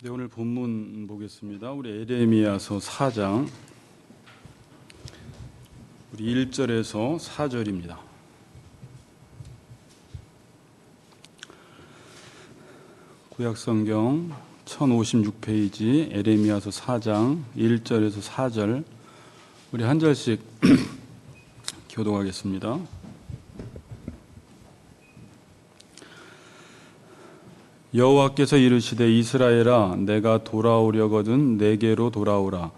네, 오늘 본문 보겠습니다. 우리 에레미야서 4장 우리 1절에서 4절입니다. 구약성경 1056페이지 에레미야서 4장 1절에서 4절 우리 한 절씩 교독하겠습니다. 여호와께서 이르시되 이스라엘아 내가 돌아오려거든 내게로 돌아오라.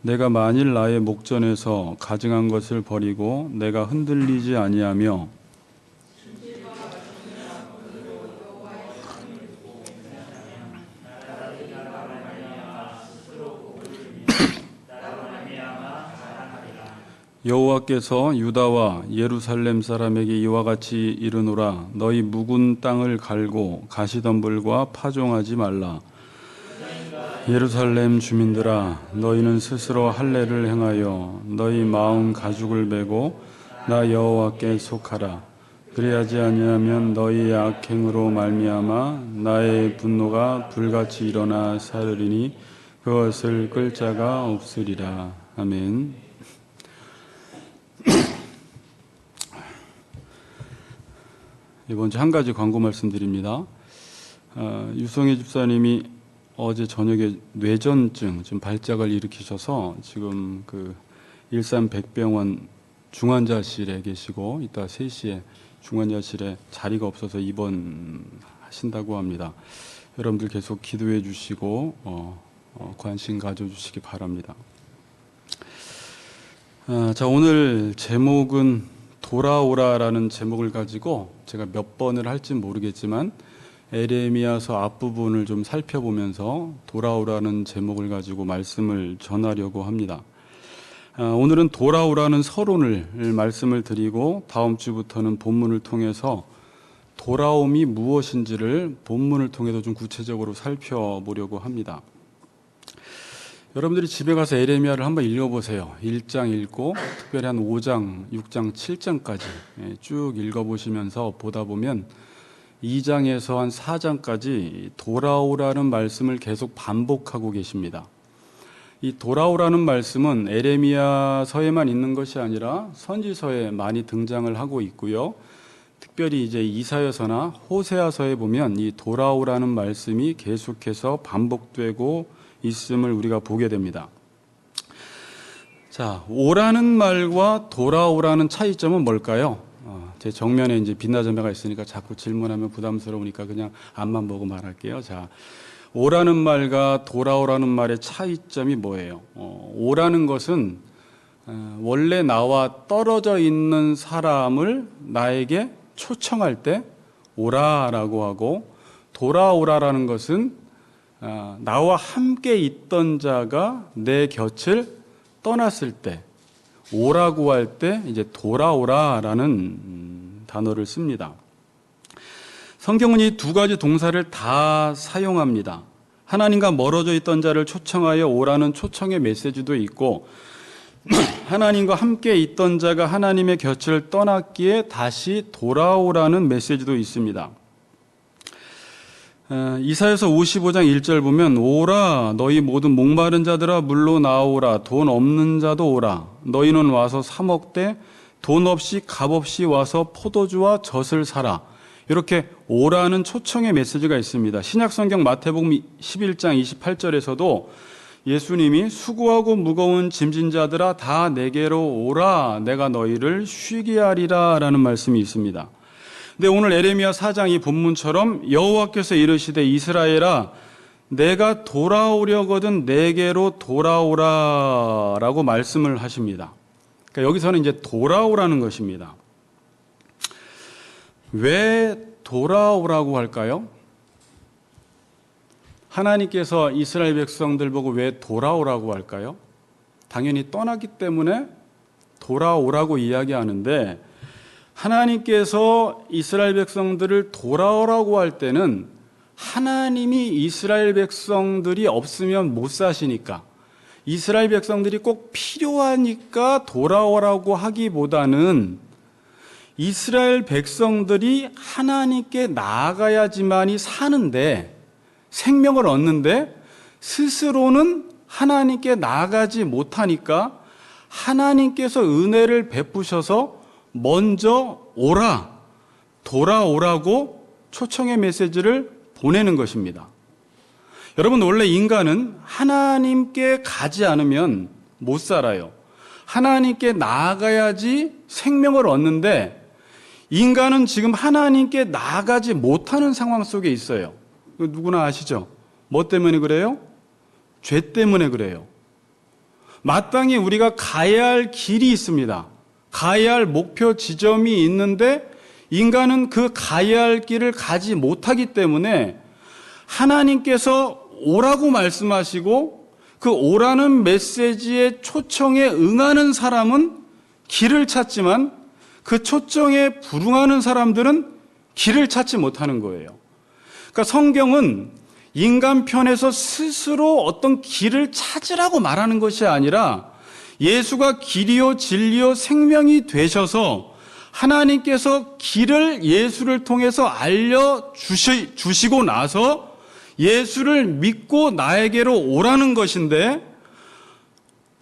내가 만일 나의 목전에서 가증한 것을 버리고 내가 흔들리지 아니하며 여호와께서 유다와 예루살렘 사람에게 이와 같이 이르노라. 너희 묵은 땅을 갈고 가시덤불과 파종하지 말라. 예루살렘 주민들아 너희는 스스로 할례를 행하여 너희 마음 가죽을 메고 나 여호와께 속하라. 그리하지 아니하면 너희의 악행으로 말미암아 나의 분노가 불같이 일어나 사르리니 그것을 끌 자가 없으리라. 아멘. 먼저 한 가지 광고 말씀드립니다. 유성희 집사님이 어제 저녁에 뇌전증 좀 발작을 일으키셔서 지금 그 일산 백병원 중환자실에 계시고 이따 3시에 중환자실에 자리가 없어서 입원하신다고 합니다. 여러분들 계속 기도해 주시고 관심 가져주시기 바랍니다. 자, 오늘 제목은 돌아오라라는 제목을 가지고 제가 몇 번을 할지 모르겠지만 에레미야서 앞부분을 좀 살펴보면서 돌아오라는 제목을 가지고 말씀을 전하려고 합니다. 오늘은 돌아오라는 서론을 말씀을 드리고 다음 주부터는 본문을 통해서 돌아옴이 무엇인지를 본문을 통해서 좀 구체적으로 살펴보려고 합니다. 여러분들이 집에 가서 에레미야를 한번 읽어보세요. 1장 읽고 특별히 한 5장, 6장, 7장까지 쭉 읽어보시면서 보다 보면 2장에서 한 4장까지 돌아오라는 말씀을 계속 반복하고 계십니다. 이 돌아오라는 말씀은 에레미야서에만 있는 것이 아니라 선지서에 많이 등장을 하고 있고요. 특별히 이제 이사야서나 호세아서에 보면 이 돌아오라는 말씀이 계속해서 반복되고 있음을 우리가 보게 됩니다. 자, 오라는 말과 돌아오라는 차이점은 뭘까요? 제 정면에 이제 빛나점회가 있으니까 자꾸 질문하면 부담스러우니까 그냥 앞만 보고 말할게요. 자, 오라는 말과 돌아오라는 말의 차이점이 뭐예요? 오라는 것은 원래 나와 떨어져 있는 사람을 나에게 초청할 때 오라라고 하고, 돌아오라라는 것은 나와 함께 있던 자가 내 곁을 떠났을 때, 오라고 할 때 이제 돌아오라라는 단어를 씁니다. 성경은 이 두 가지 동사를 다 사용합니다. 하나님과 멀어져 있던 자를 초청하여 오라는 초청의 메시지도 있고, 하나님과 함께 있던 자가 하나님의 곁을 떠났기에 다시 돌아오라는 메시지도 있습니다. 이사야서 55장 1절 보면 오라 너희 모든 목마른 자들아 물로 나오라. 돈 없는 자도 오라. 너희는 와서 사 먹되 돈 없이 값 없이 와서 포도주와 젖을 사라. 이렇게 오라는 초청의 메시지가 있습니다. 신약성경 마태복음 11장 28절에서도 예수님이 수고하고 무거운 짐진 자들아 다 내게로 오라. 내가 너희를 쉬게 하리라 라는 말씀이 있습니다. 근데 오늘 에레미야 4장 이 본문처럼 여호와께서 이르시되 이스라엘아 내가 돌아오려거든 내게로 돌아오라라고 말씀을 하십니다. 그러니까 여기서는 이제 돌아오라는 것입니다. 왜 돌아오라고 할까요? 하나님께서 이스라엘 백성들 보고 왜 돌아오라고 할까요? 당연히 떠났기 때문에 돌아오라고 이야기하는데, 하나님께서 이스라엘 백성들을 돌아오라고 할 때는 하나님이 이스라엘 백성들이 없으면 못 사시니까, 이스라엘 백성들이 꼭 필요하니까 돌아오라고 하기보다는 이스라엘 백성들이 하나님께 나아가야지만이 사는데, 생명을 얻는데 스스로는 하나님께 나아가지 못하니까 하나님께서 은혜를 베푸셔서 먼저 오라, 돌아오라고 초청의 메시지를 보내는 것입니다. 여러분, 원래 인간은 하나님께 가지 않으면 못 살아요. 하나님께 나아가야지 생명을 얻는데 인간은 지금 하나님께 나아가지 못하는 상황 속에 있어요. 누구나 아시죠? 뭐 때문에 그래요? 죄 때문에 그래요. 마땅히 우리가 가야 할 길이 있습니다. 가야 할 목표 지점이 있는데 인간은 그 가야 할 길을 가지 못하기 때문에 하나님께서 오라고 말씀하시고 그 오라는 메시지의 초청에 응하는 사람은 길을 찾지만 그 초청에 불응하는 사람들은 길을 찾지 못하는 거예요. 그러니까 성경은 인간 편에서 스스로 어떤 길을 찾으라고 말하는 것이 아니라 예수가 길이요 진리요 생명이 되셔서 하나님께서 길을 예수를 통해서 알려주시고 나서 예수를 믿고 나에게로 오라는 것인데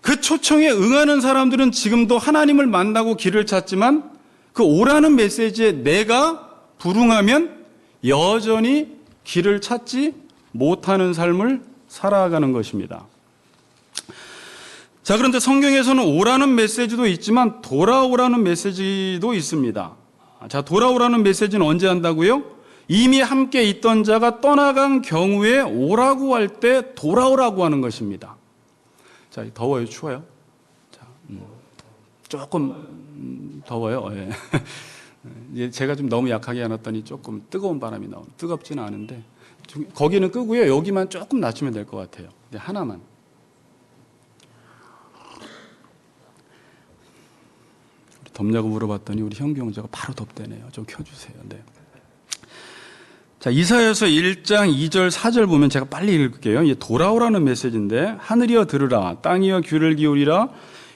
그 초청에 응하는 사람들은 지금도 하나님을 만나고 길을 찾지만 그 오라는 메시지에 내가 불응하면 여전히 길을 찾지 못하는 삶을 살아가는 것입니다. 자, 그런데 성경에서는 오라는 메시지도 있지만 돌아오라는 메시지도 있습니다. 자, 돌아오라는 메시지는 언제 한다고요? 이미 함께 있던 자가 떠나간 경우에 오라고 할 때 돌아오라고 하는 것입니다. 자, 더워요? 추워요? 자, 조금 더워요? 예. 제가 좀 너무 약하게 해놨더니 조금 뜨거운 바람이 나오는, 뜨겁지는 않은데 거기는 끄고요. 여기만 조금 낮추면 될 것 같아요. 네, 하나만. 덥냐고 물어봤더니 우리 형규 형제가 바로 덥대네요. 좀 켜주세요. 네. 자, 이사야서 1장 2절 4절 보면 제가 빨리 읽을게요. 이게 돌아오라는 메시지인데 하늘이여 들으라 땅이여 귀를 기울이라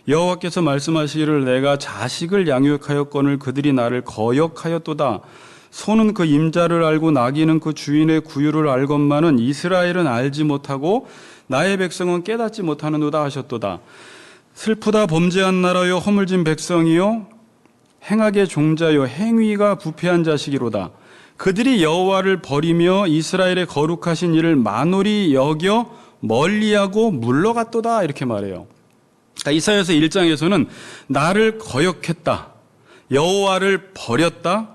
여호와께서 말씀하시기를 내가 자식을 양육하였거늘 그들이 나를 거역하였도다. 소는 그 임자를 알고 나귀는 그 주인의 구유를 알건만은 이스라엘은 알지 못하고 나의 백성은 깨닫지 못하는도다 하셨도다. 슬프다 범죄한 나라요 허물진 백성이요 행악의 종자요 행위가 부패한 자식이로다. 그들이 여호와를 버리며 이스라엘의 거룩하신 이를 만홀히 여겨 멀리하고 물러갔도다 이렇게 말해요. 그러니까 이사야서 1장에서는 나를 거역했다, 여호와를 버렸다,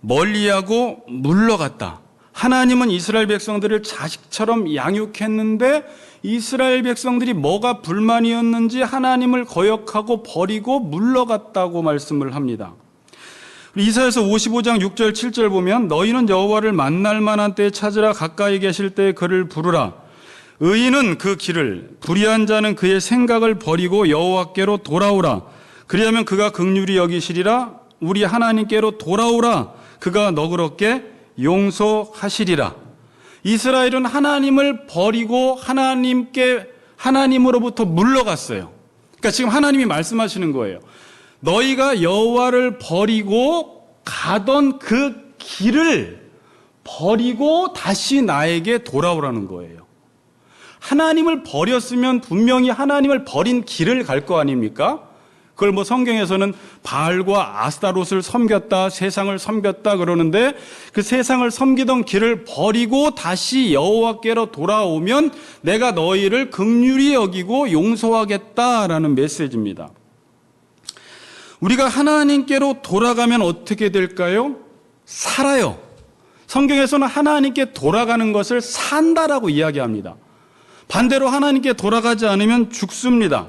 멀리하고 물러갔다. 하나님은 이스라엘 백성들을 자식처럼 양육했는데 이스라엘 백성들이 뭐가 불만이었는지 하나님을 거역하고 버리고 물러갔다고 말씀을 합니다. 이사야서 55장 6절 7절 보면 너희는 여호와를 만날 만한 때에 찾으라 가까이 계실 때에 그를 부르라. 의인은 그 길을 불의한 자는 그의 생각을 버리고 여호와께로 돌아오라. 그리하면 그가 긍휼히 여기시리라. 우리 하나님께로 돌아오라. 그가 너그럽게 용서하시리라. 이스라엘은 하나님을 버리고 하나님으로부터 물러갔어요. 그러니까 지금 하나님이 말씀하시는 거예요. 너희가 여호와를 버리고 가던 그 길을 버리고 다시 나에게 돌아오라는 거예요. 하나님을 버렸으면 분명히 하나님을 버린 길을 갈 거 아닙니까? 그걸 뭐 성경에서는 바알과 아스타롯을 섬겼다, 세상을 섬겼다 그러는데 그 세상을 섬기던 길을 버리고 다시 여호와께로 돌아오면 내가 너희를 긍휼히 여기고 용서하겠다라는 메시지입니다. 우리가 하나님께로 돌아가면 어떻게 될까요? 살아요. 성경에서는 하나님께 돌아가는 것을 산다라고 이야기합니다. 반대로 하나님께 돌아가지 않으면 죽습니다.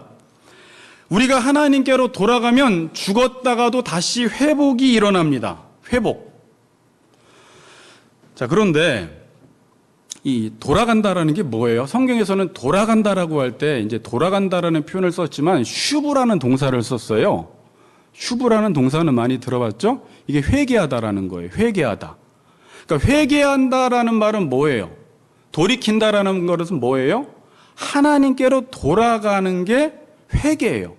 우리가 하나님께로 돌아가면 죽었다가도 다시 회복이 일어납니다. 회복. 자, 그런데 이 돌아간다라는 게 뭐예요? 성경에서는 돌아간다라고 할 때 이제 돌아간다라는 표현을 썼지만 슈브라는 동사를 썼어요. 슈브라는 동사는 많이 들어봤죠? 이게 회개하다라는 거예요. 회개하다. 그러니까 회개한다라는 말은 뭐예요? 돌이킨다라는 것은 뭐예요? 하나님께로 돌아가는 게 회개예요.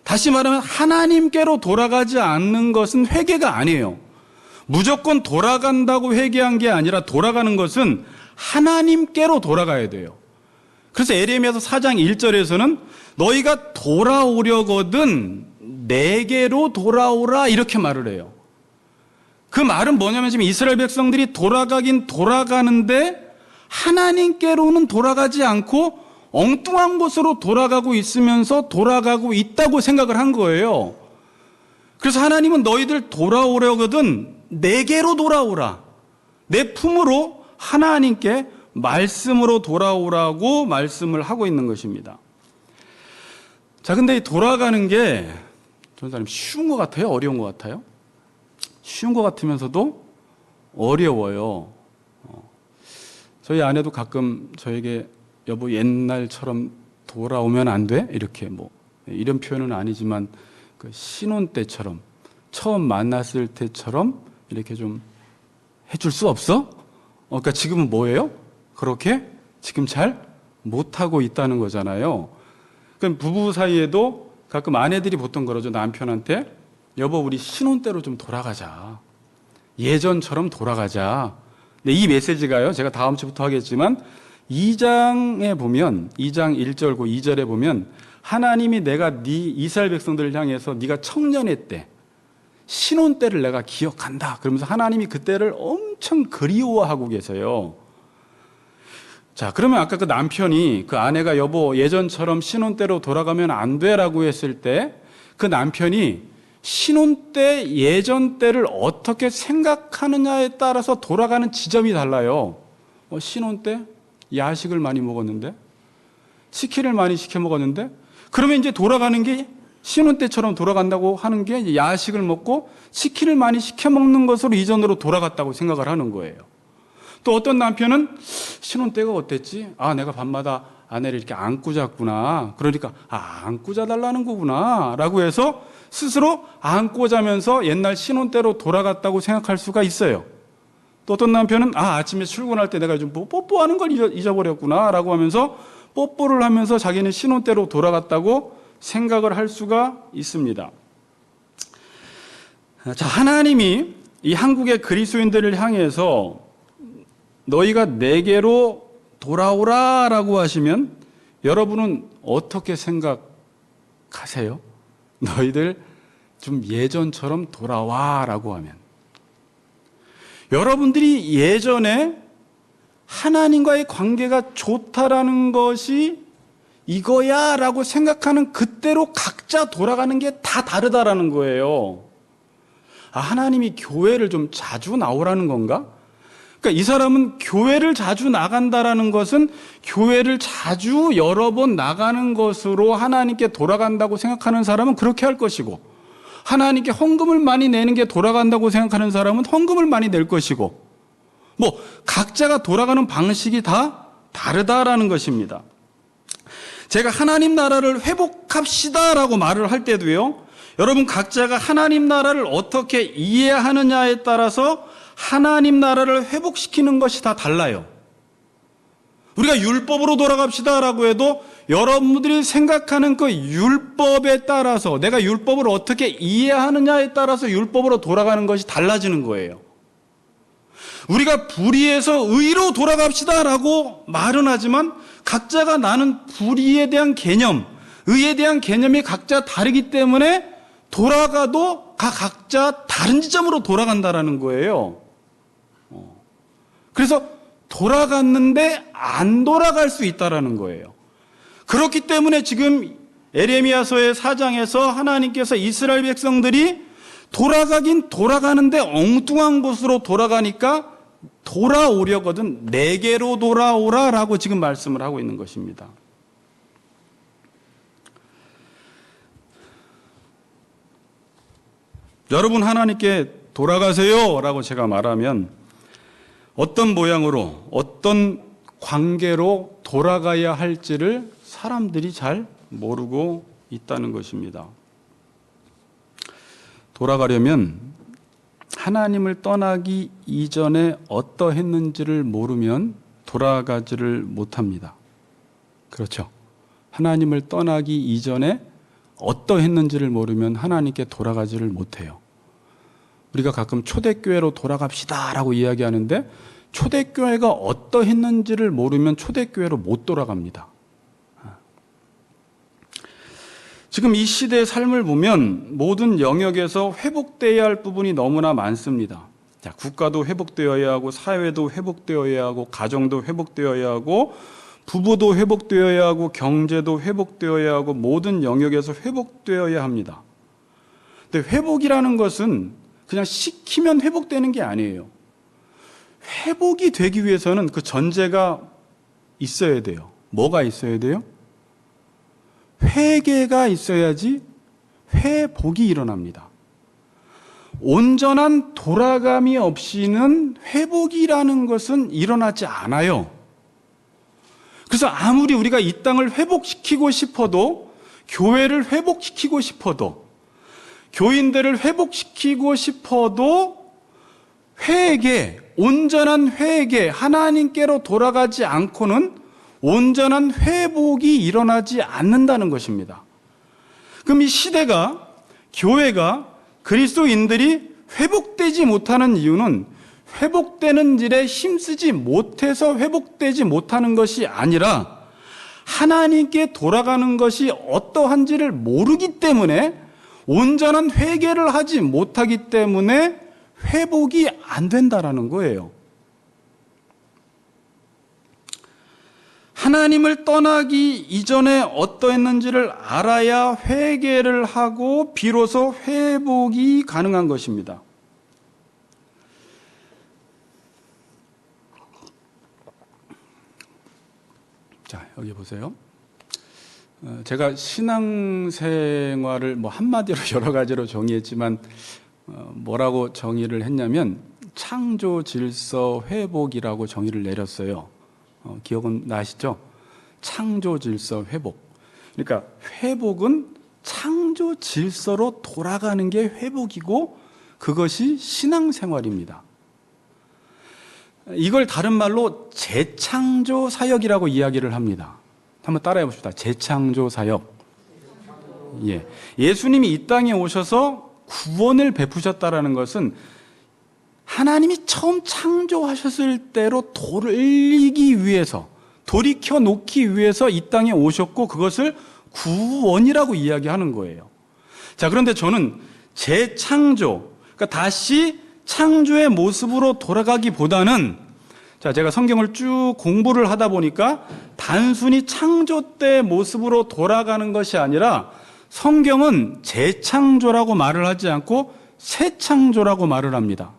다시 말하면 하나님께로 돌아가지 않는 것은 회개가 아니에요. 무조건 돌아간다고 회개한 게 아니라 돌아가는 것은 하나님께로 돌아가야 돼요. 그래서 에레미야서 4장 1절에서는 너희가 돌아오려거든 내게로 돌아오라 이렇게 말을 해요. 그 말은 뭐냐면 지금 이스라엘 백성들이 돌아가긴 돌아가는데 하나님께로는 돌아가지 않고 엉뚱한 곳으로 돌아가고 있으면서 돌아가고 있다고 생각을 한 거예요. 그래서 하나님은 너희들 돌아오려거든 내게로 돌아오라. 내 품으로 하나님께 말씀으로 돌아오라고 말씀을 하고 있는 것입니다. 자, 근데 이 돌아가는 게 전사님 쉬운 것 같아요? 어려운 것 같아요? 쉬운 것 같으면서도 어려워요. 저희 아내도 가끔 저에게 여보 옛날처럼 돌아오면 안 돼? 이렇게 이런 표현은 아니지만 그 신혼 때처럼 처음 만났을 때처럼 이렇게 좀 해줄 수 없어? 그러니까 지금은 뭐예요? 그렇게 지금 잘 못하고 있다는 거잖아요. 그럼 부부 사이에도 가끔 아내들이 보통 그러죠. 남편한테 여보 우리 신혼 때로 좀 돌아가자. 예전처럼 돌아가자. 근데 이 메시지가요. 제가 다음 주부터 하겠지만 2장에 보면 2장 1절고 2절에 보면 하나님이 내가 네 이스라엘 백성들을 향해서 네가 청년의 때 신혼 때를 내가 기억한다. 그러면서 하나님이 그때를 엄청 그리워하고 계세요. 자, 그러면 아까 그 남편이 그 아내가 여보 예전처럼 신혼 때로 돌아가면 안 돼라고 했을 때 그 남편이 신혼 때 예전 때를 어떻게 생각하느냐에 따라서 돌아가는 지점이 달라요. 신혼 때 야식을 많이 먹었는데 치킨을 많이 시켜 먹었는데 그러면 이제 돌아가는 게 신혼 때처럼 돌아간다고 하는 게 야식을 먹고 치킨을 많이 시켜 먹는 것으로 이전으로 돌아갔다고 생각을 하는 거예요. 또 어떤 남편은 신혼 때가 어땠지? 내가 밤마다 아내를 이렇게 안고 잤구나. 그러니까 안고 자달라는 거구나 라고 해서 스스로 안고 자면서 옛날 신혼 때로 돌아갔다고 생각할 수가 있어요. 또 어떤 남편은 아침에 출근할 때 내가 좀 뽀뽀하는 걸 잊어버렸구나 라고 하면서 뽀뽀를 하면서 자기는 신혼 때로 돌아갔다고 생각을 할 수가 있습니다. 자, 하나님이 이 한국의 그리스도인들을 향해서 너희가 내게로 돌아오라 라고 하시면 여러분은 어떻게 생각하세요? 너희들 좀 예전처럼 돌아와 라고 하면 여러분들이 예전에 하나님과의 관계가 좋다라는 것이 이거야 라고 생각하는 그때로 각자 돌아가는 게 다 다르다라는 거예요. 하나님이 교회를 좀 자주 나오라는 건가? 그러니까 이 사람은 교회를 자주 나간다라는 것은 교회를 자주 여러 번 나가는 것으로 하나님께 돌아간다고 생각하는 사람은 그렇게 할 것이고 하나님께 헌금을 많이 내는 게 돌아간다고 생각하는 사람은 헌금을 많이 낼 것이고 각자가 돌아가는 방식이 다 다르다라는 것입니다. 제가 하나님 나라를 회복합시다라고 말을 할 때도요. 여러분 각자가 하나님 나라를 어떻게 이해하느냐에 따라서 하나님 나라를 회복시키는 것이 다 달라요. 우리가 율법으로 돌아갑시다라고 해도 여러분들이 생각하는 그 율법에 따라서 내가 율법을 어떻게 이해하느냐에 따라서 율법으로 돌아가는 것이 달라지는 거예요. 우리가 불의에서 의로 돌아갑시다라고 말은 하지만 각자가 나는 불의에 대한 개념, 의에 대한 개념이 각자 다르기 때문에 돌아가도 각자 다른 지점으로 돌아간다라는 거예요. 그래서 돌아갔는데 안 돌아갈 수 있다라는 거예요. 그렇기 때문에 지금 에레미야서의 4장에서 하나님께서 이스라엘 백성들이 돌아가긴 돌아가는데 엉뚱한 곳으로 돌아가니까 돌아오려거든 내게로 돌아오라라고 지금 말씀을 하고 있는 것입니다. 여러분 하나님께 돌아가세요라고 제가 말하면 어떤 모양으로 어떤 관계로 돌아가야 할지를 사람들이 잘 모르고 있다는 것입니다. 돌아가려면 하나님을 떠나기 이전에 어떠했는지를 모르면 돌아가지를 못합니다. 그렇죠? 하나님을 떠나기 이전에 어떠했는지를 모르면 하나님께 돌아가지를 못해요. 우리가 가끔 초대교회로 돌아갑시다라고 이야기하는데 초대교회가 어떠했는지를 모르면 초대교회로 못 돌아갑니다. 지금 이 시대의 삶을 보면 모든 영역에서 회복되어야 할 부분이 너무나 많습니다. 자, 국가도 회복되어야 하고, 사회도 회복되어야 하고, 가정도 회복되어야 하고, 부부도 회복되어야 하고, 경제도 회복되어야 하고, 모든 영역에서 회복되어야 합니다. 근데 회복이라는 것은 그냥 시키면 회복되는 게 아니에요. 회복이 되기 위해서는 그 전제가 있어야 돼요. 뭐가 있어야 돼요? 회개가 있어야지 회복이 일어납니다. 온전한 돌아감이 없이는 회복이라는 것은 일어나지 않아요. 그래서 아무리 우리가 이 땅을 회복시키고 싶어도, 교회를 회복시키고 싶어도, 교인들을 회복시키고 싶어도 회개, 온전한 회개, 하나님께로 돌아가지 않고는 온전한 회복이 일어나지 않는다는 것입니다. 그럼 이 시대가, 교회가, 그리스도인들이 회복되지 못하는 이유는 회복되는 일에 힘쓰지 못해서 회복되지 못하는 것이 아니라 하나님께 돌아가는 것이 어떠한지를 모르기 때문에, 온전한 회개를 하지 못하기 때문에 회복이 안 된다라는 거예요. 하나님을 떠나기 이전에 어떠했는지를 알아야 회개를 하고 비로소 회복이 가능한 것입니다. 자, 여기 보세요. 제가 신앙생활을 한마디로 여러 가지로 정의했지만 뭐라고 정의를 했냐면 창조 질서 회복이라고 정의를 내렸어요. 기억은 나시죠? 창조 질서 회복. 그러니까 회복은 창조 질서로 돌아가는 게 회복이고, 그것이 신앙생활입니다. 이걸 다른 말로 재창조 사역이라고 이야기를 합니다. 한번 따라해 봅시다. 재창조 사역. 예. 예수님이 이 땅에 오셔서 구원을 베푸셨다라는 것은 하나님이 처음 창조하셨을 때로 돌리기 위해서, 돌이켜 놓기 위해서 이 땅에 오셨고, 그것을 구원이라고 이야기하는 거예요. 자, 그런데 저는 재창조, 그러니까 다시 창조의 모습으로 돌아가기보다는, 자, 제가 성경을 쭉 공부를 하다 보니까 단순히 창조 때 모습으로 돌아가는 것이 아니라 성경은 재창조라고 말을 하지 않고 새창조라고 말을 합니다.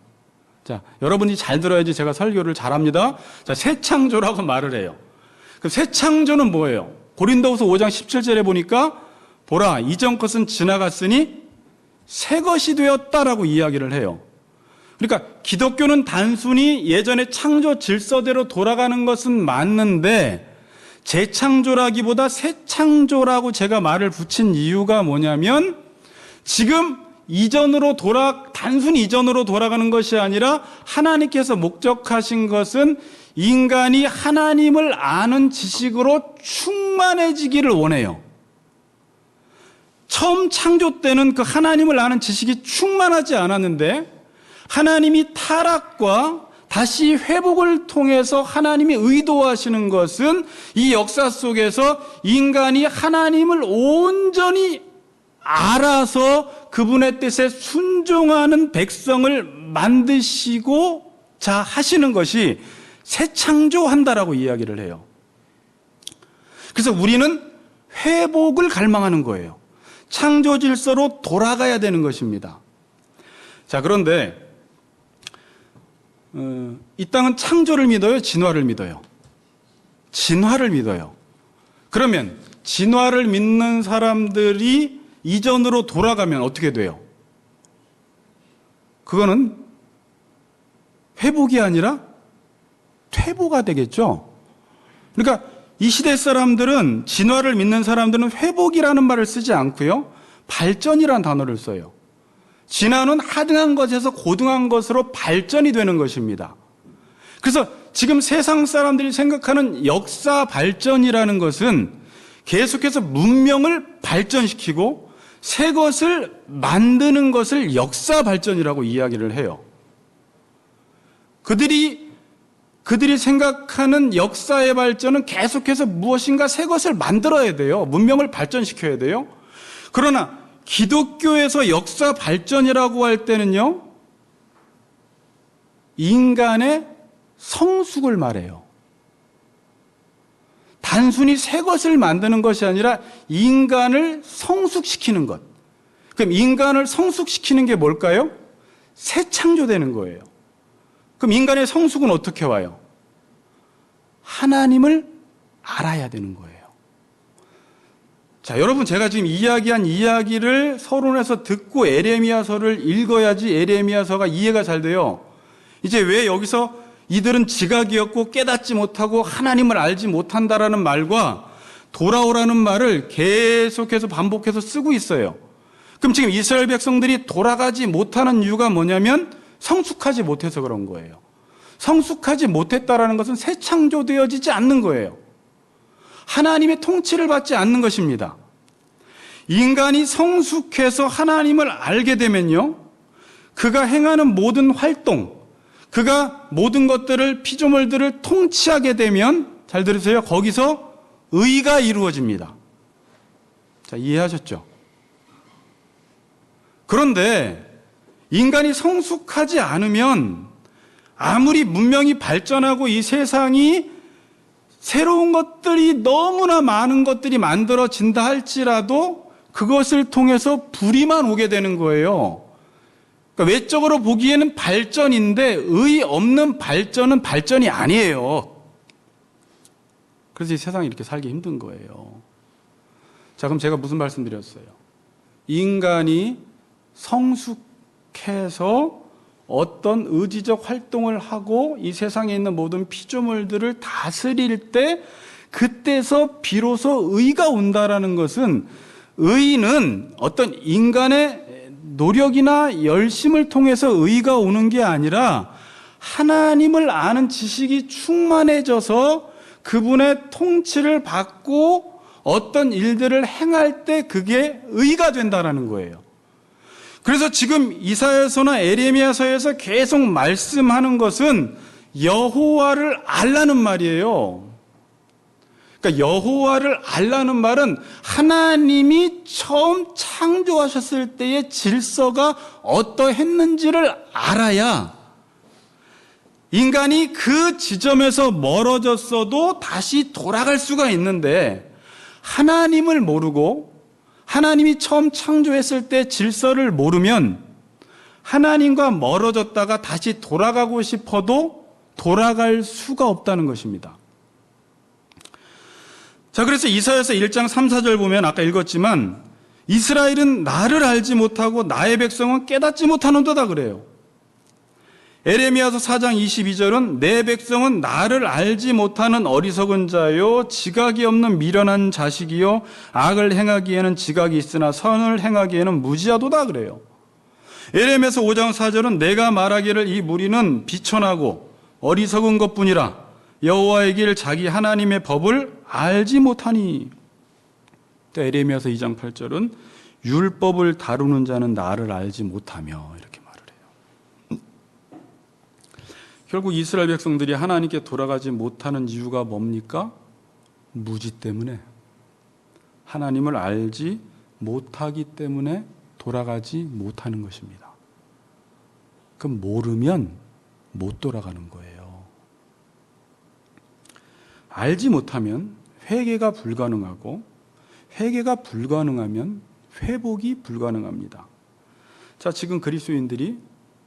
자, 여러분이 잘 들어야지 제가 설교를 잘합니다. 자, 새창조라고 말을 해요. 그럼 새창조는 뭐예요? 고린도후서 5장 17절에 보니까 보라, 이전 것은 지나갔으니 새 것이 되었다라고 이야기를 해요. 그러니까 기독교는 단순히 예전의 창조 질서대로 돌아가는 것은 맞는데, 재창조라기보다 새창조라고 제가 말을 붙인 이유가 뭐냐면, 지금 단순히 이전으로 돌아가는 것이 아니라 하나님께서 목적하신 것은 인간이 하나님을 아는 지식으로 충만해지기를 원해요. 처음 창조 때는 그 하나님을 아는 지식이 충만하지 않았는데, 하나님이 타락과 다시 회복을 통해서 하나님이 의도하시는 것은 이 역사 속에서 인간이 하나님을 온전히 알아서 그분의 뜻에 순종하는 백성을 만드시고자 하시는 것이 새창조한다라고 이야기를 해요. 그래서 우리는 회복을 갈망하는 거예요. 창조 질서로 돌아가야 되는 것입니다. 자, 그런데 이 땅은 창조를 믿어요? 진화를 믿어요? 진화를 믿어요. 그러면 진화를 믿는 사람들이 이전으로 돌아가면 어떻게 돼요? 그거는 회복이 아니라 퇴보가 되겠죠. 그러니까 이 시대 사람들은, 진화를 믿는 사람들은 회복이라는 말을 쓰지 않고요, 발전이라는 단어를 써요. 진화는 하등한 것에서 고등한 것으로 발전이 되는 것입니다. 그래서 지금 세상 사람들이 생각하는 역사 발전이라는 것은 계속해서 문명을 발전시키고 새 것을 만드는 것을 역사 발전이라고 이야기를 해요. 그들이 그들이 생각하는 역사의 발전은 계속해서 무엇인가 새 것을 만들어야 돼요. 문명을 발전시켜야 돼요. 그러나 기독교에서 역사 발전이라고 할 때는요, 인간의 성숙을 말해요. 단순히 새 것을 만드는 것이 아니라 인간을 성숙시키는 것. 그럼 인간을 성숙시키는 게 뭘까요? 새 창조되는 거예요. 그럼 인간의 성숙은 어떻게 와요? 하나님을 알아야 되는 거예요. 자, 여러분, 제가 지금 이야기한 이야기를 서론에서 듣고 에레미야서를 읽어야지 에레미야서가 이해가 잘 돼요. 이제 왜 여기서 이들은 지각이었고 깨닫지 못하고 하나님을 알지 못한다라는 말과 돌아오라는 말을 계속해서 반복해서 쓰고 있어요. 그럼 지금 이스라엘 백성들이 돌아가지 못하는 이유가 뭐냐면 성숙하지 못해서 그런 거예요. 성숙하지 못했다라는 것은 새 창조되어지지 않는 거예요. 하나님의 통치를 받지 않는 것입니다. 인간이 성숙해서 하나님을 알게 되면요, 그가 행하는 모든 활동, 그가 모든 것들을, 피조물들을 통치하게 되면, 잘 들으세요, 거기서 의가 이루어집니다. 자, 이해하셨죠? 그런데 인간이 성숙하지 않으면 아무리 문명이 발전하고 이 세상이 새로운 것들이 너무나 많은 것들이 만들어진다 할지라도 그것을 통해서 불의만 오게 되는 거예요. 그러니까 외적으로 보기에는 발전인데 의 없는 발전은 발전이 아니에요. 그래서 이 세상이 이렇게 살기 힘든 거예요. 자, 그럼 제가 무슨 말씀 드렸어요? 인간이 성숙해서 어떤 의지적 활동을 하고 이 세상에 있는 모든 피조물들을 다스릴 때 그때서 비로소 의가 온다라는 것은, 의는 어떤 인간의 노력이나 열심을 통해서 의가 오는 게 아니라 하나님을 아는 지식이 충만해져서 그분의 통치를 받고 어떤 일들을 행할 때 그게 의가 된다라는 거예요. 그래서 지금 이사야서나 에레미야서에서 계속 말씀하는 것은 여호와를 알라는 말이에요. 그러니까 여호와를 알라는 말은 하나님이 처음 창조하셨을 때의 질서가 어떠했는지를 알아야 인간이 그 지점에서 멀어졌어도 다시 돌아갈 수가 있는데, 하나님을 모르고 하나님이 처음 창조했을 때 질서를 모르면 하나님과 멀어졌다가 다시 돌아가고 싶어도 돌아갈 수가 없다는 것입니다. 자, 그래서 이사야서 1장 3, 4절 보면 아까 읽었지만 이스라엘은 나를 알지 못하고 나의 백성은 깨닫지 못하는도다 그래요. 에레미야서 4장 22절은 내 백성은 나를 알지 못하는 어리석은 자요, 지각이 없는 미련한 자식이요, 악을 행하기에는 지각이 있으나 선을 행하기에는 무지하도다 그래요. 에레미야서 5장 4절은 내가 말하기를 이 무리는 비천하고 어리석은 것뿐이라 여호와의 길 자기 하나님의 법을 알지 못하니. 에레미야서 2장 8절은 율법을 다루는 자는 나를 알지 못하며, 이렇게 말을 해요. 결국 이스라엘 백성들이 하나님께 돌아가지 못하는 이유가 뭡니까? 무지 때문에, 하나님을 알지 못하기 때문에 돌아가지 못하는 것입니다. 그럼 모르면 못 돌아가는 거예요. 알지 못하면 회개가 불가능하고, 회개가 불가능하면 회복이 불가능합니다. 자, 지금 그리스도인들이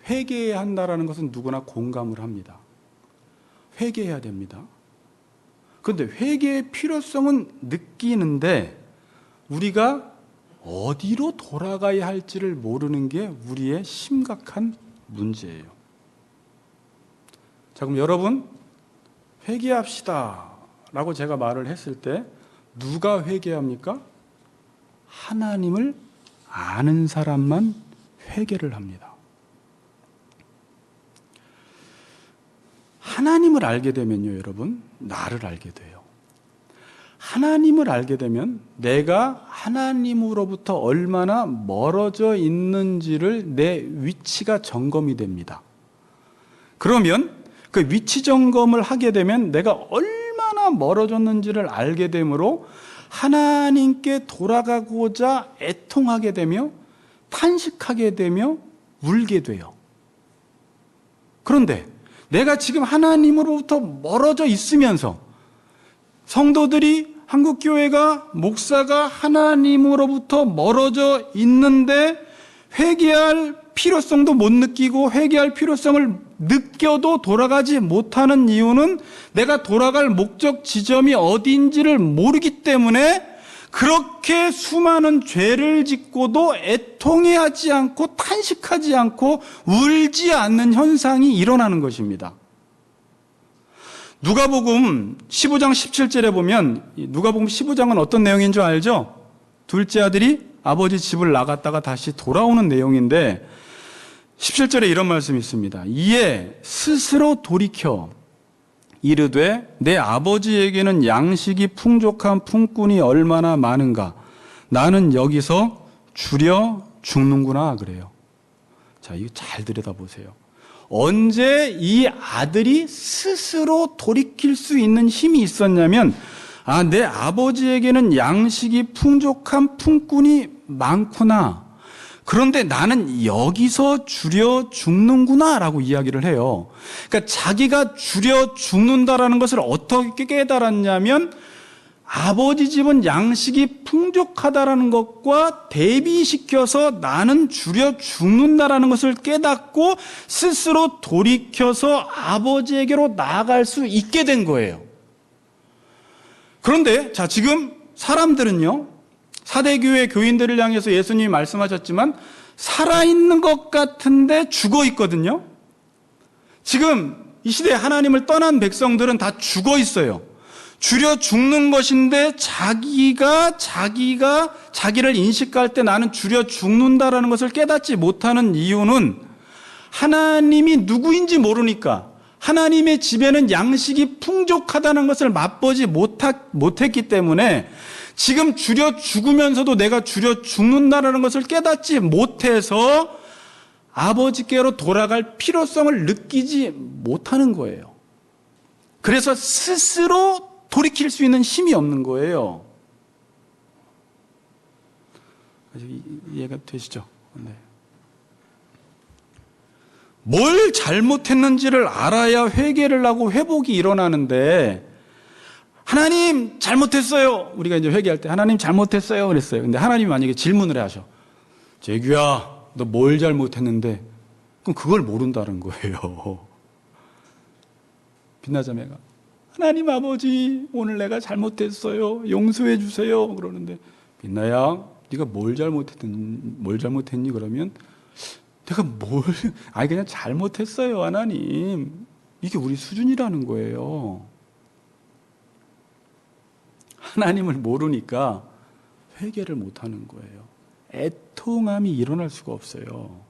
회개해야 한다는 것은 누구나 공감을 합니다. 회개해야 됩니다. 그런데 회개의 필요성은 느끼는데 우리가 어디로 돌아가야 할지를 모르는 게 우리의 심각한 문제예요. 자, 그럼 여러분, 회개합시다 라고 제가 말을 했을 때 누가 회개합니까? 하나님을 아는 사람만 회개를 합니다. 하나님을 알게 되면요, 여러분, 나를 알게 돼요. 하나님을 알게 되면 내가 하나님으로부터 얼마나 멀어져 있는지를, 내 위치가 점검이 됩니다. 그러면 그 위치 점검을 하게 되면 내가 얼마나 멀어졌는지를 알게 되므로 하나님께 돌아가고자 애통하게 되며 탄식하게 되며 울게 돼요. 그런데 내가 지금 하나님으로부터 멀어져 있으면서 성도들이 한국교회가 목사가 하나님으로부터 멀어져 있는데 회개할 필요성도 못 느끼고 회개할 필요성을 느껴도 돌아가지 못하는 이유는 내가 돌아갈 목적 지점이 어디인지를 모르기 때문에 그렇게 수많은 죄를 짓고도 애통해하지 않고 탄식하지 않고 울지 않는 현상이 일어나는 것입니다. 누가복음 15장 17절에 보면 누가복음 15장은 어떤 내용인 줄 알죠? 둘째 아들이 아버지 집을 나갔다가 다시 돌아오는 내용인데 17절에 이런 말씀이 있습니다. 이에 스스로 돌이켜 이르되 내 아버지에게는 양식이 풍족한 품꾼이 얼마나 많은가 나는 여기서 줄여 죽는구나 그래요. 자, 이거 잘 들여다보세요. 언제 이 아들이 스스로 돌이킬 수 있는 힘이 있었냐면 내 아버지에게는 양식이 풍족한 품꾼이 많구나. 그런데 나는 여기서 줄여 죽는구나 라고 이야기를 해요. 그러니까 자기가 줄여 죽는다라는 것을 어떻게 깨달았냐면 아버지 집은 양식이 풍족하다라는 것과 대비시켜서 나는 줄여 죽는다라는 것을 깨닫고 스스로 돌이켜서 아버지에게로 나아갈 수 있게 된 거예요. 그런데 자, 지금 사람들은요, 사대교회 교인들을 향해서 예수님이 말씀하셨지만 살아있는 것 같은데 죽어 있거든요. 지금 이 시대에 하나님을 떠난 백성들은 다 죽어 있어요. 줄여 죽는 것인데 자기가 자기를 인식할 때 나는 줄여 죽는다라는 것을 깨닫지 못하는 이유는 하나님이 누구인지 모르니까 하나님의 집에는 양식이 풍족하다는 것을 맛보지 못했기 때문에 지금 줄여 죽으면서도 내가 줄여 죽는다는 것을 깨닫지 못해서 아버지께로 돌아갈 필요성을 느끼지 못하는 거예요. 그래서 스스로 돌이킬 수 있는 힘이 없는 거예요. 이해가 되시죠? 네. 뭘 잘못했는지를 알아야 회개를 하고 회복이 일어나는데 하나님 잘못했어요. 우리가 이제 회개할 때 하나님 잘못했어요 그랬어요. 근데 하나님이 만약에 질문을 하셔. 재규야, 너 뭘 잘못했는데? 그럼 그걸 모른다는 거예요. 빛나자매가 하나님 아버지 오늘 내가 잘못했어요. 용서해 주세요. 그러는데 빛나야 네가 뭘 잘못했니? 그러면 내가 그냥 잘못했어요 하나님. 이게 우리 수준이라는 거예요. 하나님을 모르니까 회개를 못하는 거예요. 애통함이 일어날 수가 없어요.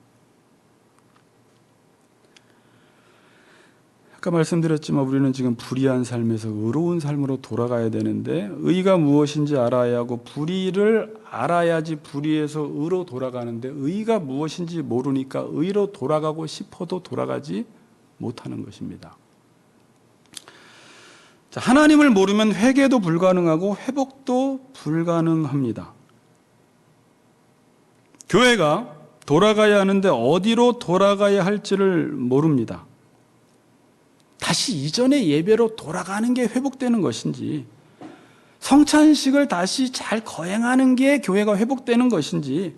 아까 말씀드렸지만 우리는 지금 불의한 삶에서 의로운 삶으로 돌아가야 되는데 의가 무엇인지 알아야 하고 불의를 알아야지 불의에서 의로 돌아가는데 의가 무엇인지 모르니까 의로 돌아가고 싶어도 돌아가지 못하는 것입니다. 자, 하나님을 모르면 회개도 불가능하고 회복도 불가능합니다. 교회가 돌아가야 하는데 어디로 돌아가야 할지를 모릅니다. 다시 이전의 예배로 돌아가는 게 회복되는 것인지 성찬식을 다시 잘 거행하는 게 교회가 회복되는 것인지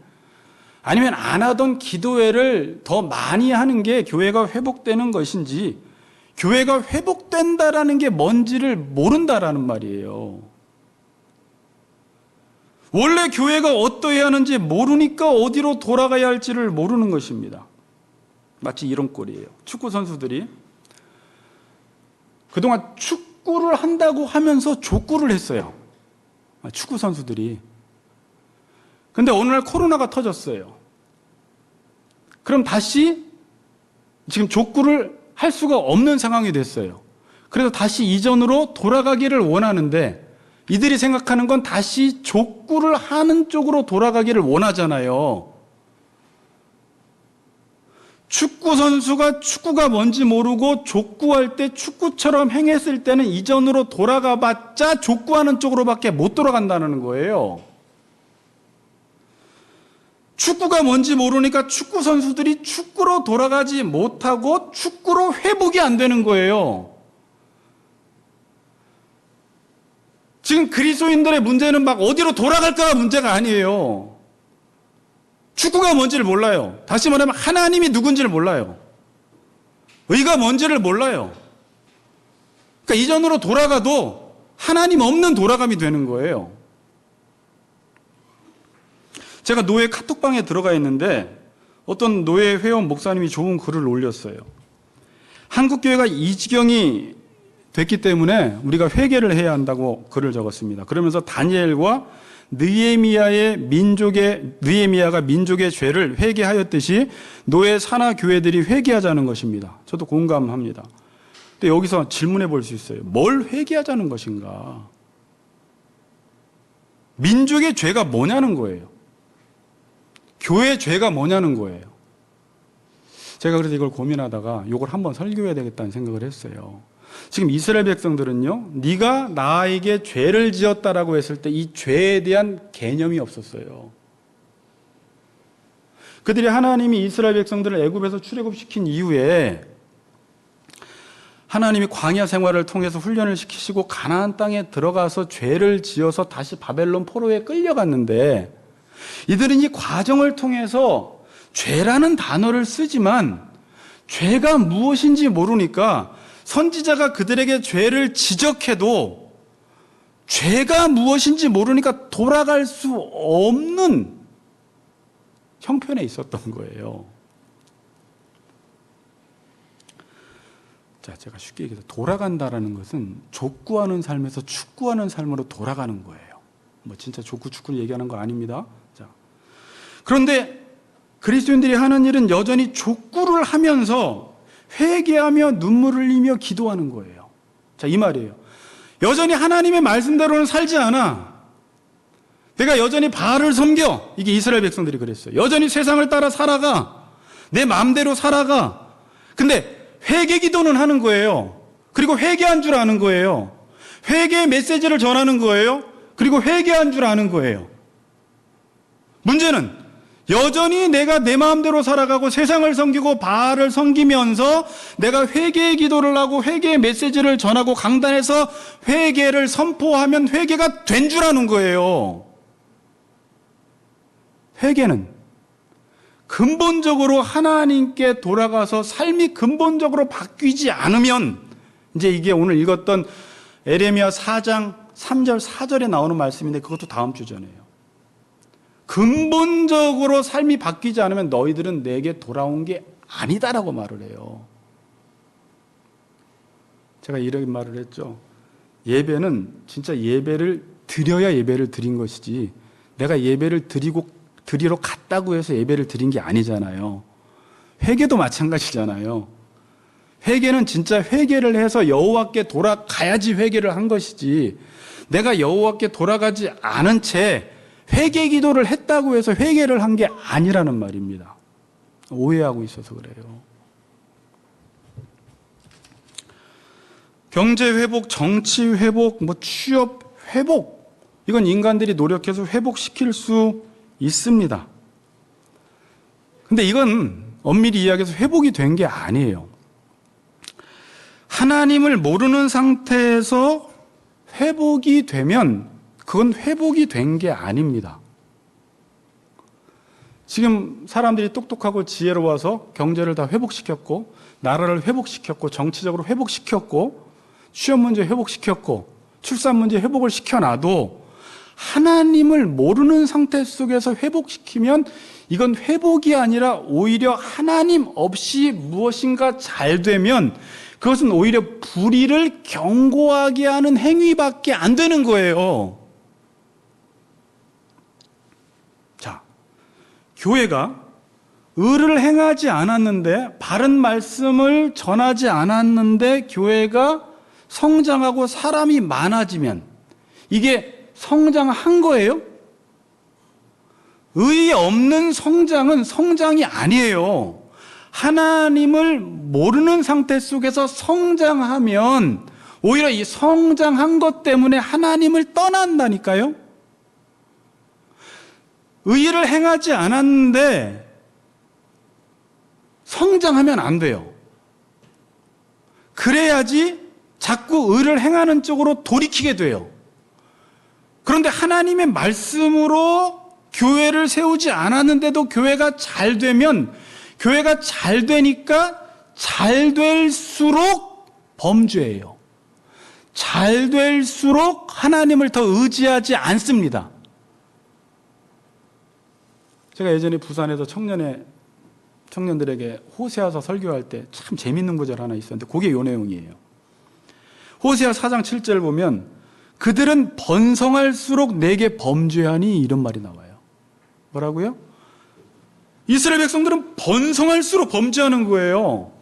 아니면 안 하던 기도회를 더 많이 하는 게 교회가 회복되는 것인지 교회가 회복된다라는 게 뭔지를 모른다라는 말이에요. 원래 교회가 어떠해야 하는지 모르니까 어디로 돌아가야 할지를 모르는 것입니다. 마치 이런 꼴이에요. 축구 선수들이 그동안 축구를 한다고 하면서 족구를 했어요. 축구 선수들이. 근데 어느 날 코로나가 터졌어요. 그럼 다시 지금 족구를 할 수가 없는 상황이 됐어요. 그래서 다시 이전으로 돌아가기를 원하는데 이들이 생각하는 건 다시 족구를 하는 쪽으로 돌아가기를 원하잖아요. 축구 선수가 축구가 뭔지 모르고 족구할 때 축구처럼 행했을 때는 이전으로 돌아가 봤자 족구하는 쪽으로밖에 못 돌아간다는 거예요. 축구가 뭔지 모르니까 축구 선수들이 축구로 돌아가지 못하고 축구로 회복이 안 되는 거예요. 지금 그리스도인들의 문제는 막 어디로 돌아갈까가 문제가 아니에요. 축구가 뭔지를 몰라요. 다시 말하면 하나님이 누군지를 몰라요. 의가 뭔지를 몰라요. 그러니까 이전으로 돌아가도 하나님 없는 돌아감이 되는 거예요. 제가 노예 카톡방에 들어가 있는데 어떤 노예 회원 목사님이 좋은 글을 올렸어요. 한국교회가 이 지경이 됐기 때문에 우리가 회개를 해야 한다고 글을 적었습니다. 그러면서 다니엘과 느헤미야가 민족의 죄를 회개하였듯이 노예 산하 교회들이 회개하자는 것입니다. 저도 공감합니다. 근데 여기서 질문해 볼 수 있어요. 뭘 회개하자는 것인가? 민족의 죄가 뭐냐는 거예요. 교회의 죄가 뭐냐는 거예요. 제가 그래서 이걸 고민하다가 이걸 한번 설교해야 되겠다는 생각을 했어요. 지금 이스라엘 백성들은요, 네가 나에게 죄를 지었다라고 했을 때 이 죄에 대한 개념이 없었어요. 그들이 하나님이 이스라엘 백성들을 애굽에서 출애굽시킨 이후에 하나님이 광야 생활을 통해서 훈련을 시키시고 가나안 땅에 들어가서 죄를 지어서 다시 바벨론 포로에 끌려갔는데 이들은 이 과정을 통해서 죄라는 단어를 쓰지만 죄가 무엇인지 모르니까 선지자가 그들에게 죄를 지적해도 죄가 무엇인지 모르니까 돌아갈 수 없는 형편에 있었던 거예요. 자, 제가 쉽게 얘기해서 돌아간다라는 것은 족구하는 삶에서 축구하는 삶으로 돌아가는 거예요. 뭐 진짜 족구, 축구를 얘기하는 거 아닙니다. 자, 그런데 그리스도인들이 하는 일은 여전히 족구를 하면서 회개하며 눈물을 흘리며 기도하는 거예요. 자, 이 말이에요. 여전히 하나님의 말씀대로는 살지 않아. 내가 여전히 바알을 섬겨. 이게 이스라엘 백성들이 그랬어요. 여전히 세상을 따라 살아가. 내 마음대로 살아가. 근데 회개 기도는 하는 거예요. 그리고 회개한 줄 아는 거예요. 회개의 메시지를 전하는 거예요. 그리고 회개한 줄 아는 거예요. 문제는 여전히 내가 내 마음대로 살아가고 세상을 섬기고 바알을 섬기면서 내가 회개의 기도를 하고 회개의 메시지를 전하고 강단에서 회개를 선포하면 회개가 된 줄 아는 거예요. 회개는 근본적으로 하나님께 돌아가서 삶이 근본적으로 바뀌지 않으면, 이제 이게 오늘 읽었던 에레미야 4장 3절 4절에 나오는 말씀인데 그것도 다음 주잖아요. 근본적으로 삶이 바뀌지 않으면 너희들은 내게 돌아온 게 아니다라고 말을 해요. 제가 이런 말을 했죠. 예배는 진짜 예배를 드려야 예배를 드린 것이지 내가 예배를 드리러 갔다고 해서 예배를 드린 게 아니잖아요. 회개도 마찬가지잖아요. 회개는 진짜 회개를 해서 여호와께 돌아가야지 회개를 한 것이지 내가 여호와께 돌아가지 않은 채 회개 기도를 했다고 해서 회개를 한 게 아니라는 말입니다. 오해하고 있어서 그래요. 경제 회복, 정치 회복, 취업 회복, 이건 인간들이 노력해서 회복시킬 수 있습니다. 근데 이건 엄밀히 이야기해서 회복이 된 게 아니에요. 하나님을 모르는 상태에서 회복이 되면 그건 회복이 된 게 아닙니다. 지금 사람들이 똑똑하고 지혜로워서 경제를 다 회복시켰고 나라를 회복시켰고 정치적으로 회복시켰고 취업 문제 회복시켰고 출산 문제 회복을 시켜놔도 하나님을 모르는 상태 속에서 회복시키면 이건 회복이 아니라 오히려 하나님 없이 무엇인가 잘 되면 그것은 오히려 불의를 경고하게 하는 행위밖에 안 되는 거예요. 자, 교회가 의를 행하지 않았는데 바른 말씀을 전하지 않았는데 교회가 성장하고 사람이 많아지면 이게 성장한 거예요? 의의 없는 성장은 성장이 아니에요. 하나님을 모르는 상태 속에서 성장하면 오히려 이 성장한 것 때문에 하나님을 떠난다니까요. 의를 행하지 않았는데 성장하면 안 돼요. 그래야지 자꾸 의를 행하는 쪽으로 돌이키게 돼요. 그런데 하나님의 말씀으로 교회를 세우지 않았는데도 교회가 잘 되면, 교회가 잘 되니까 잘 될수록 범죄예요. 잘 될수록 하나님을 더 의지하지 않습니다. 제가 예전에 부산에서 청년들에게 호세아서 설교할 때 참 재밌는 구절 하나 있었는데 그게 요 내용이에요. 호세아 4장 7절 보면 그들은 번성할수록 내게 범죄하니 이런 말이 나와요. 뭐라고요? 이스라엘 백성들은 번성할수록 범죄하는 거예요.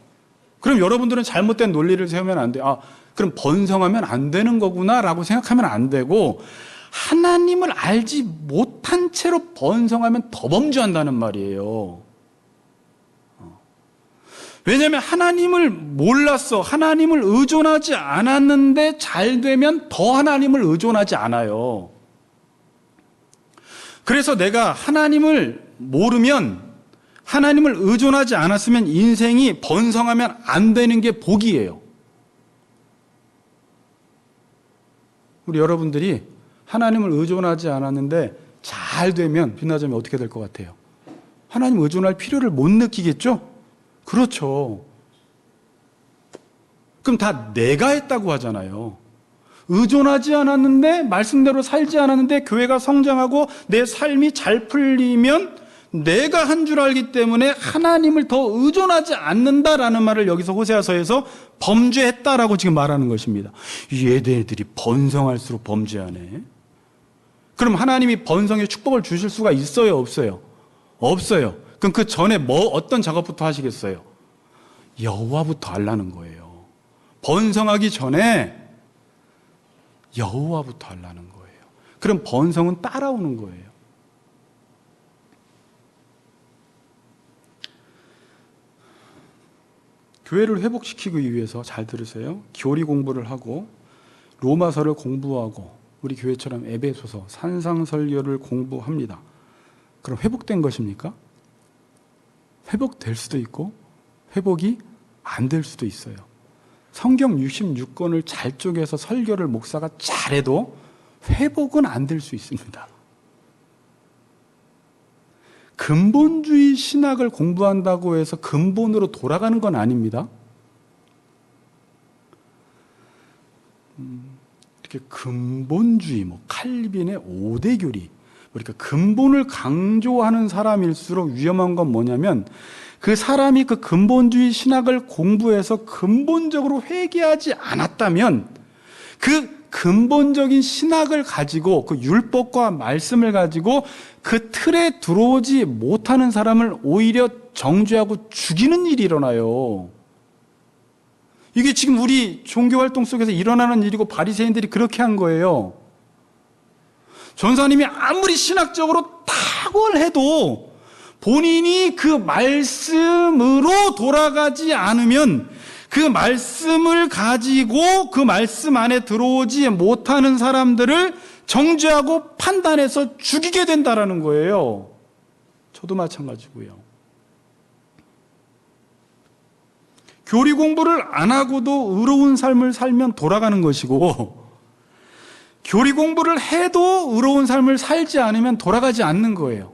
그럼 여러분들은 잘못된 논리를 세우면 안 돼요. 그럼 번성하면 안 되는 거구나 라고 생각하면 안 되고, 하나님을 알지 못한 채로 번성하면 더 범죄한다는 말이에요. 왜냐하면 하나님을 몰랐어. 하나님을 의존하지 않았는데 잘 되면 더 하나님을 의존하지 않아요. 그래서 내가 하나님을 모르면, 하나님을 의존하지 않았으면 인생이 번성하면 안 되는 게 복이에요. 우리 여러분들이 하나님을 의존하지 않았는데 잘 되면 빛나자면 어떻게 될 것 같아요? 하나님 의존할 필요를 못 느끼겠죠? 그렇죠. 그럼 다 내가 했다고 하잖아요. 의존하지 않았는데, 말씀대로 살지 않았는데 교회가 성장하고 내 삶이 잘 풀리면 내가 한 줄 알기 때문에 하나님을 더 의존하지 않는다라는 말을 여기서 호세아서에서 범죄했다라고 지금 말하는 것입니다. 얘네들이 번성할수록 범죄하네. 그럼 하나님이 번성의 축복을 주실 수가 있어요, 없어요? 없어요. 그럼 그 전에 어떤 작업부터 하시겠어요? 여호와부터 하려는 거예요. 번성하기 전에 여호와부터 하려는 거예요. 그럼 번성은 따라오는 거예요. 교회를 회복시키기 위해서, 잘 들으세요, 교리 공부를 하고 로마서를 공부하고 우리 교회처럼 에베소서, 산상설교를 공부합니다. 그럼 회복된 것입니까? 회복될 수도 있고 회복이 안 될 수도 있어요. 성경 66권을 잘 쪼개서 설교를 목사가 잘해도 회복은 안 될 수 있습니다. 근본주의 신학을 공부한다고 해서 근본으로 돌아가는 건 아닙니다. 이렇게 근본주의, 칼빈의 5대 교리, 그러니까 근본을 강조하는 사람일수록 위험한 건 뭐냐면, 그 사람이 그 근본주의 신학을 공부해서 근본적으로 회개하지 않았다면 그 근본적인 신학을 가지고, 그 율법과 말씀을 가지고 그 틀에 들어오지 못하는 사람을 오히려 정죄하고 죽이는 일이 일어나요. 이게 지금 우리 종교활동 속에서 일어나는 일이고 바리새인들이 그렇게 한 거예요. 전사님이 아무리 신학적으로 탁월해도 본인이 그 말씀으로 돌아가지 않으면, 그 말씀을 가지고 그 말씀 안에 들어오지 못하는 사람들을 정죄하고 판단해서 죽이게 된다라는 거예요. 저도 마찬가지고요. 교리 공부를 안 하고도 의로운 삶을 살면 돌아가는 것이고, 교리 공부를 해도 의로운 삶을 살지 않으면 돌아가지 않는 거예요.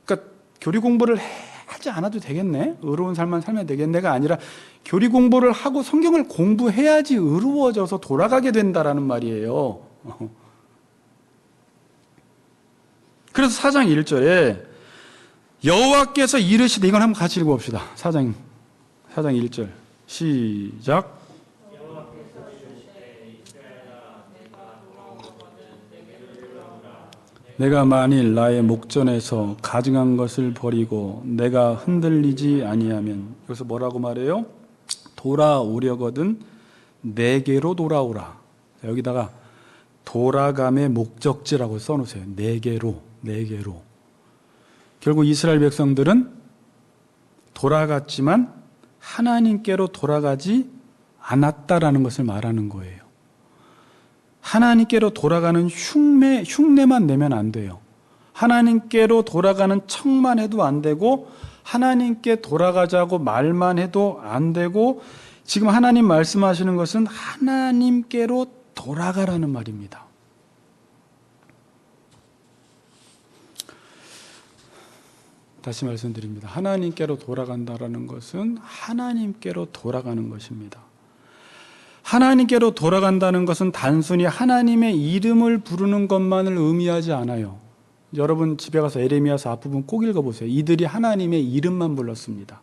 그러니까 교리 공부를 하지 않아도 되겠네, 의로운 삶만 살면 되겠네가 아니라, 교리 공부를 하고 성경을 공부해야지 의로워져서 돌아가게 된다라는 말이에요. 그래서 4장 1절에 여호와께서 이르시되, 이건 한번 같이 읽어봅시다. 4장 1절 시작. 내가 만일 나의 목전에서 가증한 것을 버리고 내가 흔들리지 아니하면, 여기서 뭐라고 말해요? 돌아오려거든 내게로 돌아오라. 여기다가 돌아감의 목적지라고 써놓으세요. 내게로. 결국 이스라엘 백성들은 돌아갔지만 하나님께로 돌아가지 않았다라는 것을 말하는 거예요. 하나님께로 돌아가는 흉내만 내면 안 돼요. 하나님께로 돌아가는 척만 해도 안 되고, 하나님께 돌아가자고 말만 해도 안 되고, 지금 하나님 말씀하시는 것은 하나님께로 돌아가라는 말입니다. 다시 말씀드립니다. 하나님께로 돌아간다라는 것은 하나님께로 돌아가는 것입니다. 하나님께로 돌아간다는 것은 단순히 하나님의 이름을 부르는 것만을 의미하지 않아요. 여러분 집에 가서 에레미야서 앞부분 꼭 읽어보세요. 이들이 하나님의 이름만 불렀습니다.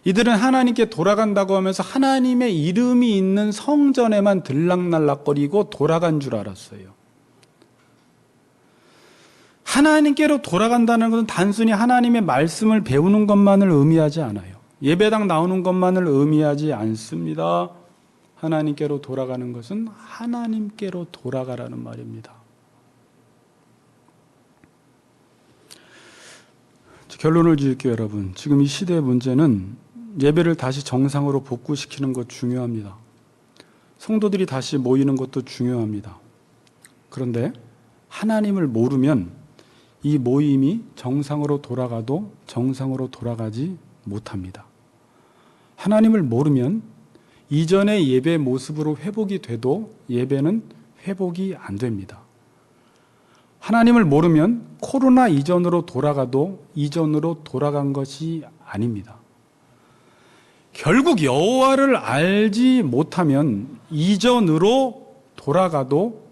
이들은 하나님께 돌아간다고 하면서 하나님의 이름이 있는 성전에만 들락날락거리고 돌아간 줄 알았어요. 하나님께로 돌아간다는 것은 단순히 하나님의 말씀을 배우는 것만을 의미하지 않아요. 예배당 나오는 것만을 의미하지 않습니다. 하나님께로 돌아가는 것은 하나님께로 돌아가라는 말입니다. 결론을 지을게요, 여러분. 지금 이 시대의 문제는 예배를 다시 정상으로 복구시키는 것 중요합니다. 성도들이 다시 모이는 것도 중요합니다. 그런데 하나님을 모르면 이 모임이 정상으로 돌아가도 정상으로 돌아가지 못합니다. 하나님을 모르면 이전의 예배 모습으로 회복이 돼도 예배는 회복이 안 됩니다. 하나님을 모르면 코로나 이전으로 돌아가도 이전으로 돌아간 것이 아닙니다. 결국 여호와를 알지 못하면 이전으로 돌아가도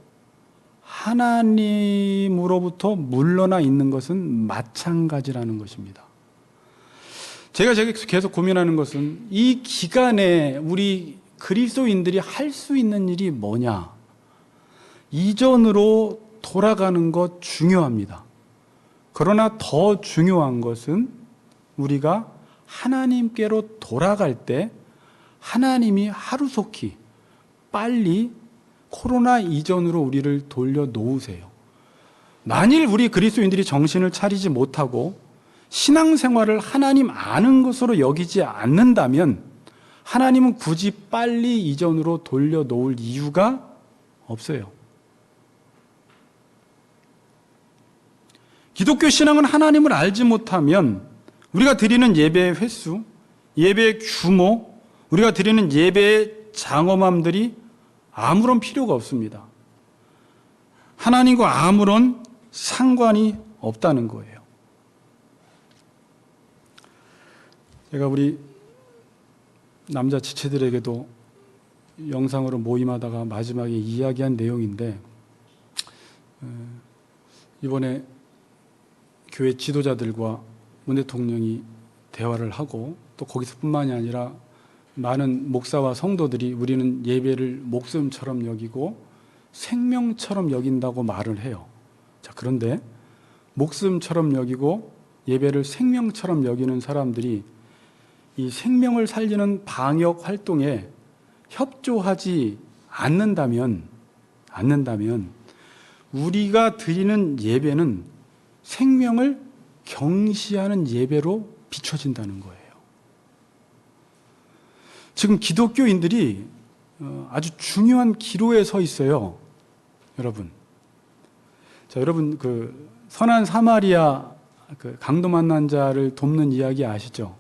하나님으로부터 물러나 있는 것은 마찬가지라는 것입니다. 제가 계속 고민하는 것은 이 기간에 우리 그리스도인들이 할 수 있는 일이 뭐냐? 이전으로 돌아가는 것 중요합니다. 그러나 더 중요한 것은 우리가 하나님께로 돌아갈 때 하나님이 하루속히 빨리 코로나 이전으로 우리를 돌려놓으세요. 만일 우리 그리스도인들이 정신을 차리지 못하고 신앙생활을 하나님 아는 것으로 여기지 않는다면 하나님은 굳이 빨리 이전으로 돌려놓을 이유가 없어요. 기독교 신앙은 하나님을 알지 못하면 우리가 드리는 예배의 횟수, 예배의 규모, 우리가 드리는 예배의 장엄함들이 아무런 필요가 없습니다. 하나님과 아무런 상관이 없다는 거예요. 제가 우리 남자 지체들에게도 영상으로 모임하다가 마지막에 이야기한 내용인데, 이번에 교회 지도자들과 문 대통령이 대화를 하고 또 거기서뿐만이 아니라 많은 목사와 성도들이 우리는 예배를 목숨처럼 여기고 생명처럼 여긴다고 말을 해요. 자, 그런데 목숨처럼 여기고 예배를 생명처럼 여기는 사람들이 이 생명을 살리는 방역 활동에 협조하지 않는다면 우리가 드리는 예배는 생명을 경시하는 예배로 비춰진다는 거예요. 지금 기독교인들이 아주 중요한 기로에 서 있어요. 여러분. 자, 여러분 그 선한 사마리아 그 강도 만난 자를 돕는 이야기 아시죠?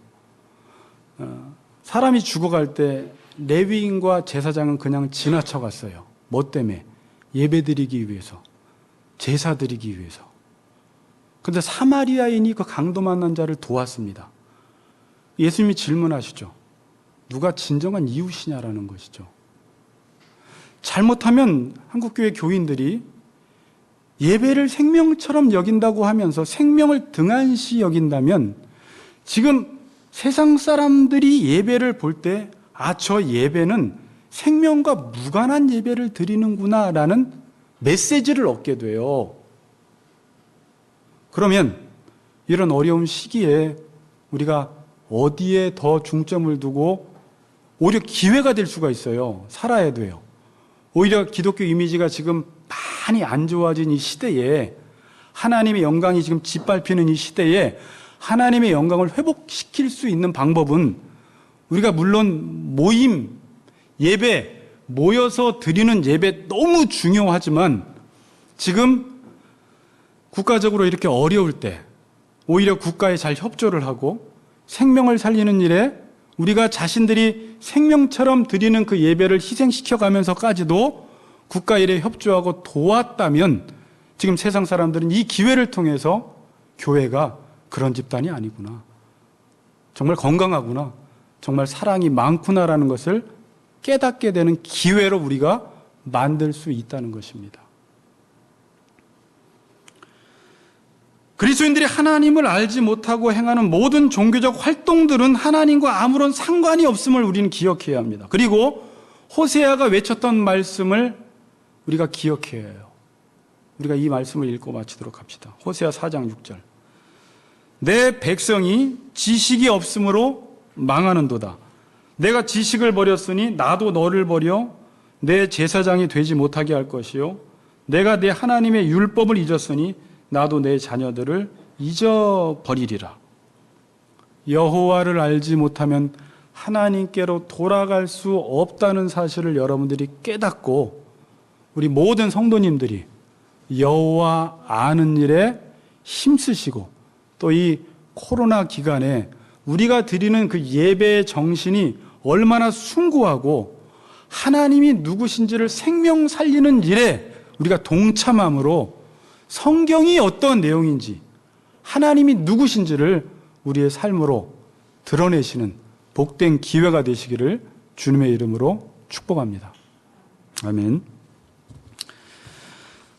사람이 죽어갈 때 레위인과 제사장은 그냥 지나쳐 갔어요. 뭐 때문에? 예배 드리기 위해서, 제사 드리기 위해서. 그런데 사마리아인이 그 강도 만난 자를 도왔습니다. 예수님이 질문하시죠. 누가 진정한 이웃이냐라는 것이죠. 잘못하면 한국교회 교인들이 예배를 생명처럼 여긴다고 하면서 생명을 등한시 여긴다면 지금 세상 사람들이 예배를 볼 때 저 예배는 생명과 무관한 예배를 드리는구나 라는 메시지를 얻게 돼요. 그러면 이런 어려운 시기에 우리가 어디에 더 중점을 두고 오히려 기회가 될 수가 있어요. 살아야 돼요. 오히려 기독교 이미지가 지금 많이 안 좋아진 이 시대에, 하나님의 영광이 지금 짓밟히는 이 시대에 하나님의 영광을 회복시킬 수 있는 방법은 우리가 물론 모임, 예배, 모여서 드리는 예배 너무 중요하지만 지금 국가적으로 이렇게 어려울 때 오히려 국가에 잘 협조를 하고 생명을 살리는 일에 우리가 자신들이 생명처럼 드리는 그 예배를 희생시켜 가면서까지도 국가 일에 협조하고 도왔다면 지금 세상 사람들은 이 기회를 통해서 교회가 그런 집단이 아니구나, 정말 건강하구나, 정말 사랑이 많구나라는 것을 깨닫게 되는 기회로 우리가 만들 수 있다는 것입니다. 그리스도인들이 하나님을 알지 못하고 행하는 모든 종교적 활동들은 하나님과 아무런 상관이 없음을 우리는 기억해야 합니다. 그리고 호세아가 외쳤던 말씀을 우리가 기억해야 해요. 우리가 이 말씀을 읽고 마치도록 합시다. 호세아 4장 6절. 내 백성이 지식이 없으므로 망하는도다. 내가 지식을 버렸으니 나도 너를 버려 내 제사장이 되지 못하게 할 것이요, 내가 내 하나님의 율법을 잊었으니 나도 내 자녀들을 잊어버리리라. 여호와를 알지 못하면 하나님께로 돌아갈 수 없다는 사실을 여러분들이 깨닫고 우리 모든 성도님들이 여호와 아는 일에 힘쓰시고 또 이 코로나 기간에 우리가 드리는 그 예배의 정신이 얼마나 숭고하고 하나님이 누구신지를 생명 살리는 일에 우리가 동참함으로 성경이 어떤 내용인지, 하나님이 누구신지를 우리의 삶으로 드러내시는 복된 기회가 되시기를 주님의 이름으로 축복합니다. 아멘.